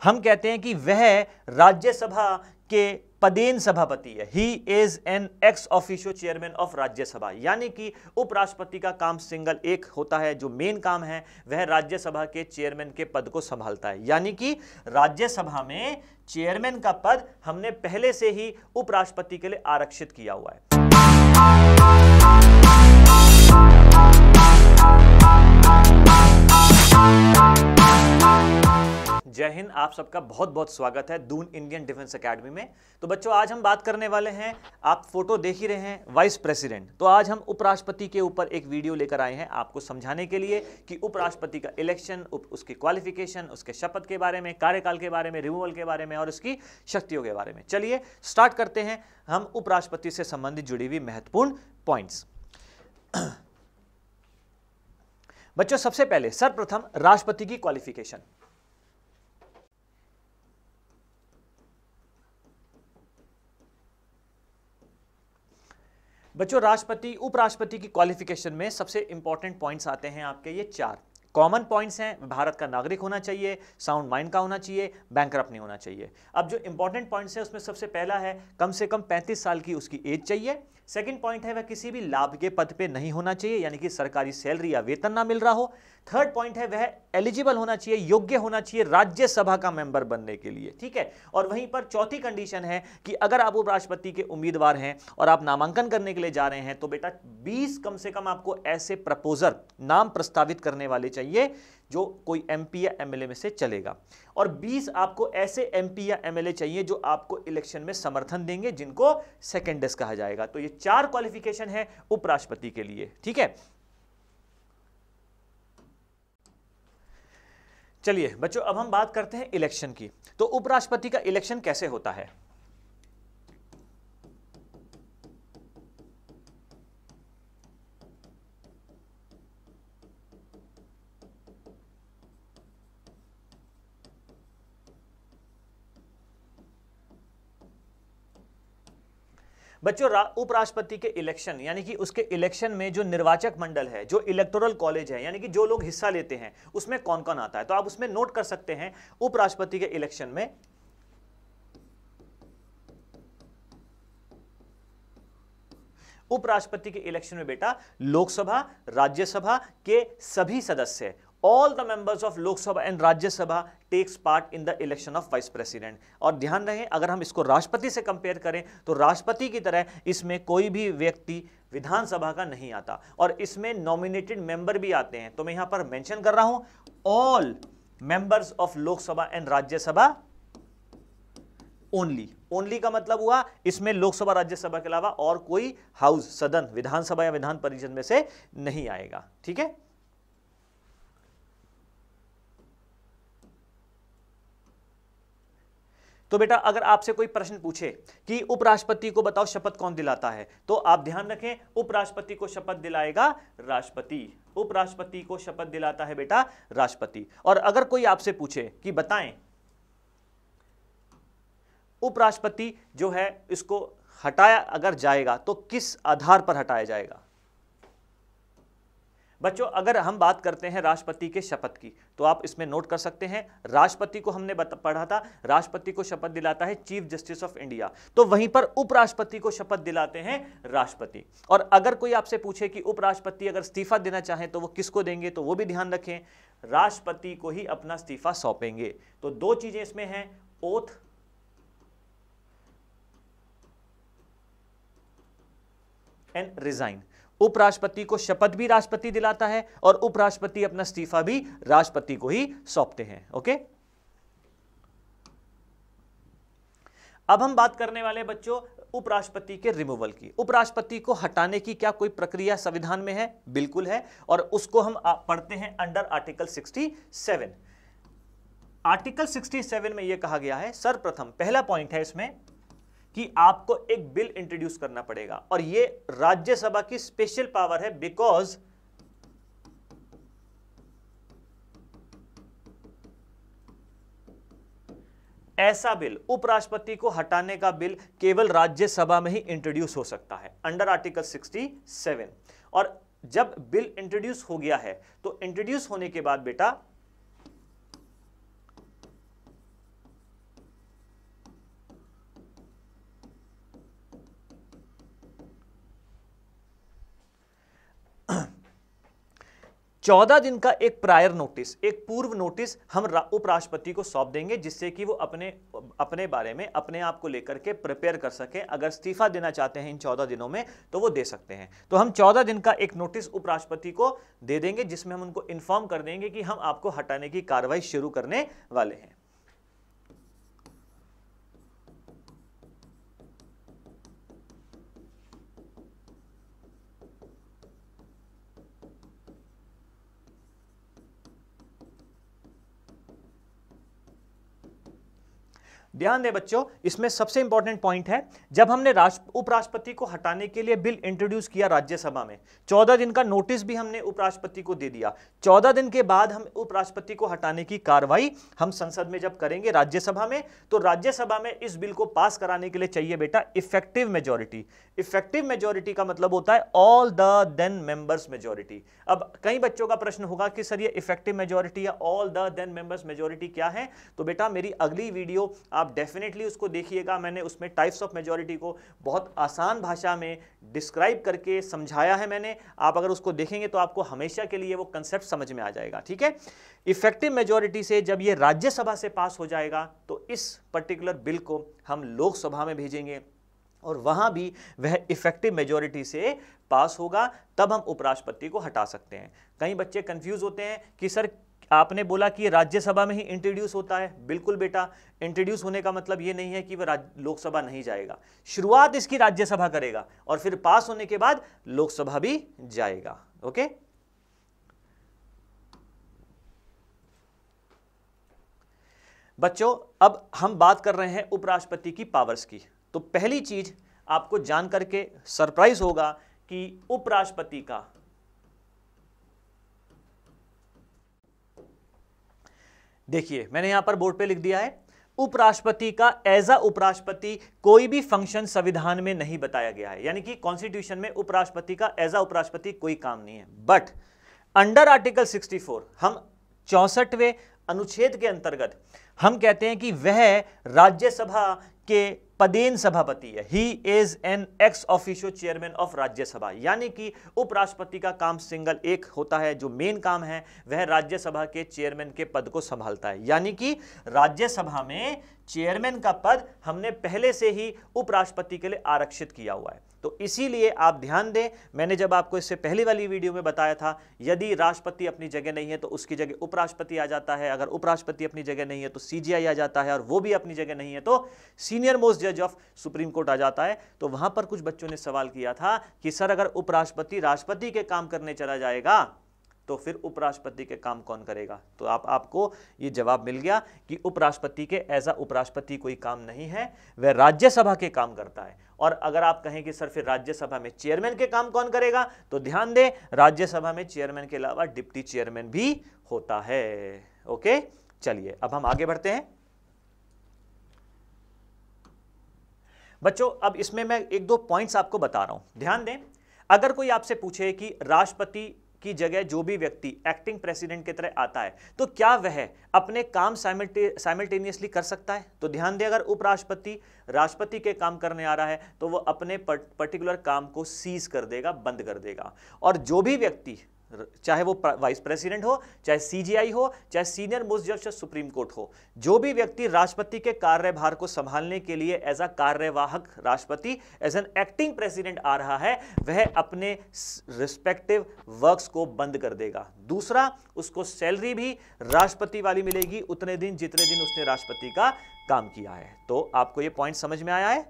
हम कहते हैं कि वह राज्यसभा के पदेन सभापति है। He is an ex officio chairman of Rajya Sabha, यानी कि उपराष्ट्रपति का काम सिंगल एक होता है, जो मेन काम है वह राज्यसभा के चेयरमैन के पद को संभालता है। यानी कि राज्यसभा में चेयरमैन का पद हमने पहले से ही उपराष्ट्रपति के लिए आरक्षित किया हुआ है। जय हिंद, आप सबका बहुत बहुत स्वागत है दून इंडियन डिफेंस एकेडमी में। तो बच्चों, आज हम बात करने वाले हैं, आप फोटो देख ही रहे हैं, वाइस प्रेसिडेंट। तो आज हम उपराष्ट्रपति के ऊपर एक वीडियो लेकर आए हैं आपको समझाने के लिए कि उपराष्ट्रपति का इलेक्शन, उसकी क्वालिफिकेशन, उसके शपथ के बारे में, कार्यकाल के बारे में, रिमूवल के बारे में और उसकी शक्तियों के बारे में। चलिए स्टार्ट करते हैं हम उपराष्ट्रपति से संबंधित जुड़ी हुई महत्वपूर्ण पॉइंट्स। बच्चों, सबसे पहले सर्वप्रथम राष्ट्रपति की क्वालिफिकेशन। बच्चों, राष्ट्रपति उपराष्ट्रपति की क्वालिफिकेशन में सबसे इंपॉर्टेंट पॉइंट्स आते हैं आपके ये चार कॉमन पॉइंट्स हैं। भारत का नागरिक होना चाहिए, साउंड माइंड का होना चाहिए, बैंकरप्ट नहीं होना चाहिए। अब जो इंपॉर्टेंट पॉइंट्स हैं उसमें सबसे पहला है कम से कम 35 साल की उसकी एज चाहिए। सेकंड पॉइंट है वह किसी भी लाभ के पद पे नहीं होना चाहिए, यानी कि सरकारी सैलरी या वेतन ना मिल रहा हो। थर्ड पॉइंट है वह एलिजिबल होना चाहिए, योग्य होना चाहिए राज्यसभा का मेंबर बनने के लिए, ठीक है। और वहीं पर चौथी कंडीशन है कि अगर आप उपराष्ट्रपति के उम्मीदवार हैं और आप नामांकन करने के लिए जा रहे हैं तो बेटा 20 कम से कम आपको ऐसे प्रपोजर, नाम प्रस्तावित करने वाले चाहिए जो कोई एमपी या एमएलए में से चलेगा, और 20 आपको ऐसे एमपी या एमएलए चाहिए जो आपको इलेक्शन में समर्थन देंगे, जिनको सेकेंडस कहा जाएगा। तो ये चार क्वालिफिकेशन है उपराष्ट्रपति के लिए, ठीक है। चलिए बच्चों, अब हम बात करते हैं इलेक्शन की। तो उपराष्ट्रपति का इलेक्शन कैसे होता है? बच्चों, उपराष्ट्रपति के इलेक्शन, यानी कि उसके इलेक्शन में जो निर्वाचक मंडल है, जो इलेक्टोरल कॉलेज है, यानी कि जो लोग हिस्सा लेते हैं, उसमें कौन कौन आता है, तो आप उसमें नोट कर सकते हैं। उपराष्ट्रपति के इलेक्शन में बेटा लोकसभा, राज्यसभा के सभी सदस्य, all the members of Lok Sabha and Rajya Sabha takes part in the election of vice president. और ध्यान रहे, अगर हम इसको राष्ट्रपति से कंपेयर करें तो राष्ट्रपति की तरह इसमें कोई भी व्यक्ति विधानसभा का नहीं आता, और इसमें नॉमिनेटेड मेंबर भी आते हैं। तो मैं यहां पर मेंशन कर रहा हूं, all members of Lok Sabha and Rajya Sabha only. Only का मतलब हुआ इसमें लोकसभा राज्यसभा के अलावा और कोई हाउस, सदन, विधानसभा या विधान परिषद में से नहीं आएगा, ठीक है। तो बेटा, अगर आपसे कोई प्रश्न पूछे कि उपराष्ट्रपति को बताओ शपथ कौन दिलाता है, तो आप ध्यान रखें, उपराष्ट्रपति को शपथ दिलाएगा राष्ट्रपति। उपराष्ट्रपति को शपथ दिलाता है बेटा राष्ट्रपति। और अगर कोई आपसे पूछे कि बताएं उपराष्ट्रपति जो है इसको हटाया अगर जाएगा तो किस आधार पर हटाया जाएगा? बच्चों, अगर हम बात करते हैं राष्ट्रपति के शपथ की, तो आप इसमें नोट कर सकते हैं, राष्ट्रपति को हमने पढ़ा था, राष्ट्रपति को शपथ दिलाता है चीफ जस्टिस ऑफ इंडिया, तो वहीं पर उपराष्ट्रपति को शपथ दिलाते हैं राष्ट्रपति। और अगर कोई आपसे पूछे कि उपराष्ट्रपति अगर इस्तीफा देना चाहें तो वो किसको देंगे, तो वो भी ध्यान रखें, राष्ट्रपति को ही अपना इस्तीफा सौंपेंगे। तो दो चीजें इसमें हैं, ओथ एंड रिजाइन। उपराष्ट्रपति को शपथ भी राष्ट्रपति दिलाता है और उपराष्ट्रपति अपना इस्तीफा भी राष्ट्रपति को ही सौंपते हैं, ओके। अब हम बात करने वाले हैं बच्चों उपराष्ट्रपति के रिमूवल की। उपराष्ट्रपति को हटाने की क्या कोई प्रक्रिया संविधान में है? बिल्कुल है, और उसको हम पढ़ते हैं अंडर आर्टिकल 67। आर्टिकल 67 में यह कहा गया है, सर्वप्रथम पहला पॉइंट है इसमें कि आपको एक बिल इंट्रोड्यूस करना पड़ेगा, और ये राज्यसभा की स्पेशल पावर है, बिकॉज ऐसा बिल, उपराष्ट्रपति को हटाने का बिल केवल राज्यसभा में ही इंट्रोड्यूस हो सकता है अंडर आर्टिकल 67। और जब बिल इंट्रोड्यूस हो गया है तो इंट्रोड्यूस होने के बाद बेटा 14 दिन का एक प्रायर नोटिस, एक पूर्व नोटिस हम उपराष्ट्रपति को सौंप देंगे, जिससे कि वो अपने बारे में अपने आप को लेकर के प्रिपेयर कर सके। अगर इस्तीफा देना चाहते हैं इन 14 दिनों में तो वो दे सकते हैं। तो हम 14 दिन का एक नोटिस उपराष्ट्रपति को दे देंगे, जिसमें हम उनको इन्फॉर्म कर देंगे कि हम आपको हटाने की कार्रवाई शुरू करने वाले हैं। ध्यान दें बच्चों, इसमें सबसे इंपॉर्टेंट पॉइंट है, जब हमने उपराष्ट्रपति को हटाने के लिए बिल इंट्रोड्यूस किया राज्यसभा में, 14 दिन का नोटिस भी हमने उपराष्ट्रपति को दे दिया। 14 दिन के बाद हम उपराष्ट्रपति को हटाने की कार्रवाई हम संसद में जब करेंगे राज्यसभा में, तो राज्यसभा में इस बिल को पास कराने के लिए चाहिए बेटा इफेक्टिव मेजॉरिटी। इफेक्टिव मेजॉरिटी का मतलब होता है all the then members majority. अब कई बच्चों का प्रश्न होगा कि सर ये इफेक्टिव मेजॉरिटी या all the then members majority क्या है? तो बेटा मेरी अगली वीडियो आप डेफिनेटली उसको देखिएगा। मैंने उसमें टाइप्स ऑफ मेजॉरिटी को बहुत आसान भाषा में डिस्क्राइब करके समझाया है मैंने। आप अगर उसको देखेंगे तो आपको हमेशा के लिए वो कंसेप्ट समझ में आ जाएगा। ठीक है, इफेक्टिव मेजॉरिटी से जब ये राज्यसभा से पास हो जाएगा तो इस पर्टिकुलर बिल को हम लोकसभा में भेजेंगे और वहां भी वह इफेक्टिव मेजॉरिटी से पास होगा, तब हम उपराष्ट्रपति को हटा सकते हैं। कई बच्चे कंफ्यूज होते हैं कि सर आपने बोला कि राज्यसभा में ही इंट्रोड्यूस होता है। बिल्कुल बेटा, इंट्रोड्यूस होने का मतलब ये नहीं है कि वह लोकसभा नहीं जाएगा। शुरुआत इसकी राज्यसभा करेगा और फिर पास होने के बाद लोकसभा भी जाएगा। ओके, बच्चों अब हम बात कर रहे हैं उपराष्ट्रपति की पावर्स की। तो पहली चीज आपको जान करके सरप्राइज होगा कि उपराष्ट्रपति का देखिए, मैंने यहां पर बोर्ड पे लिख दिया है, उपराष्ट्रपति का एज अ उपराष्ट्रपति कोई भी फंक्शन संविधान में नहीं बताया गया है। यानी कि कॉन्स्टिट्यूशन में उपराष्ट्रपति का एज अ उपराष्ट्रपति कोई काम नहीं है। बट अंडर आर्टिकल 64 हम 64वें अनुच्छेद के अंतर्गत हम कहते हैं कि वह राज्यसभा के पदेन सभापति है। He is an ex officio chairman of Rajya Sabha. यानी कि उपराष्ट्रपति का काम सिंगल एक होता है, जो मेन काम है वह राज्यसभा के चेयरमैन के पद को संभालता है। यानी कि राज्यसभा में चेयरमैन का पद हमने पहले से ही उपराष्ट्रपति के लिए आरक्षित किया हुआ है। तो इसीलिए आप ध्यान दें, मैंने जब आपको इससे पहले वाली वीडियो में बताया था, यदि राष्ट्रपति अपनी जगह नहीं है तो उसकी जगह उपराष्ट्रपति आ जाता है, अगर उपराष्ट्रपति अपनी जगह नहीं है तो सीजीआई आ जाता है, और वो भी अपनी जगह नहीं है तो सीनियर मोस्ट जज ऑफ सुप्रीम कोर्ट आ जाता है। तो वहां पर कुछ बच्चों ने सवाल किया था कि सर अगर उपराष्ट्रपति राष्ट्रपति के काम करने चला जाएगा तो फिर उपराष्ट्रपति के काम कौन करेगा? तो आपको ये जवाब मिल गया कि उपराष्ट्रपति के एज अ उपराष्ट्रपति कोई काम नहीं है, वह राज्यसभा के काम करता है। और अगर आप कहें कि सर फिर राज्यसभा में चेयरमैन के काम कौन करेगा, तो ध्यान दें, राज्यसभा में चेयरमैन के अलावा डिप्टी चेयरमैन भी होता है। ओके, चलिए अब हम आगे बढ़ते हैं। बच्चों अब इसमें मैं एक दो पॉइंट्स आपको बता रहा हूं, ध्यान दें। अगर कोई आपसे पूछे कि राष्ट्रपति की जगह जो भी व्यक्ति एक्टिंग प्रेसिडेंट की तरह आता है तो क्या वह अपने काम साइमल्टेनियसली कर सकता है? तो ध्यान दें, अगर उपराष्ट्रपति राष्ट्रपति के काम करने आ रहा है तो वो अपने पर्टिकुलर काम को सीज कर देगा, बंद कर देगा। और जो भी व्यक्ति, चाहे वो वाइस प्रेसिडेंट हो, चाहे सीजीआई हो, चाहे सीनियर मोस्ट जज सुप्रीम कोर्ट हो, जो भी व्यक्ति राष्ट्रपति के कार्यभार को संभालने के लिए एज अ कार्यवाहक राष्ट्रपति, एज एन एक्टिंग प्रेसिडेंट आ रहा है, वह अपने रिस्पेक्टिव वर्क्स को बंद कर देगा। दूसरा, उसको सैलरी भी राष्ट्रपति वाली मिलेगी उतने दिन जितने दिन उसने राष्ट्रपति का काम किया है। तो आपको ये पॉइंट समझ में आया है?